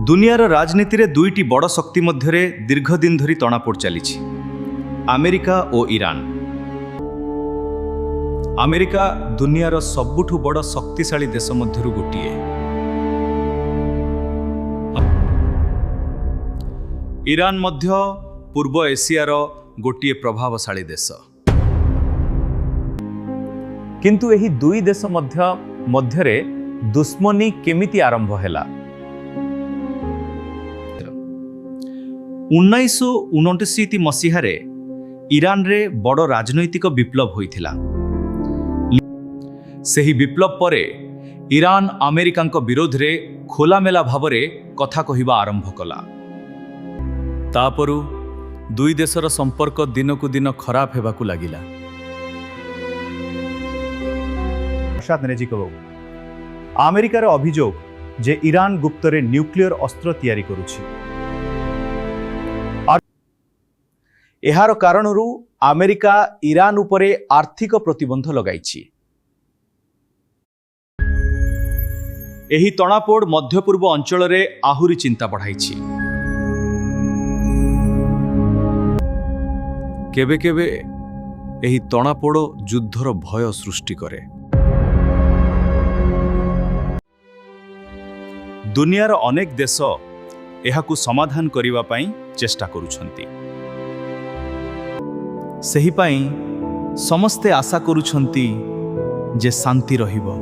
दुनियार राजनीति रे दुईटी बड़ शक्ति मध्यरे दीर्घदिन धरी तणापोड़ चली अमेरिका और ईरान। अमेरिका दुनियार सबुठु बड़ शक्तिशाली देश मध्यरु गोटिए। ईरान मध्य पूर्व एशियार गोटिए प्रभावशाली देश। किंतु एही दुई देश मध्यरे दुश्मनी केमिति आरंभ हैला? 1929 मसीहारे ईरान रे बड़ राजनैतिक विप्लव होइथिला। सेही विप्लव परे ईरान अमेरिका विरोध रे खोलामेला भावरे कथा कहिबा आरंभ कला। तापरु दुई देशर संपर्क दिनकु दिन खराब हेबाकु लागिला। अमेरिकार अभियोग जे ईरान गुप्तरे न्यूक्लियर अस्त्र तैयारी करुछि। एहार कारणरू अमेरिका ईरान उपरे आर्थिक प्रतिबंध लगाइछि। एही तणापोड़ मध्य पूर्व अंचल रे आहुरी चिंता बढ़ाइछि। केबे केबे एही तणापोड़ युद्धर भय सृष्टि करे। दुनियार अनेक देश एहाकु समाधान करिवा पई चेष्टा करुछंती। सेही पई समस्ते आशा करुछंती जे शांति रहिबो।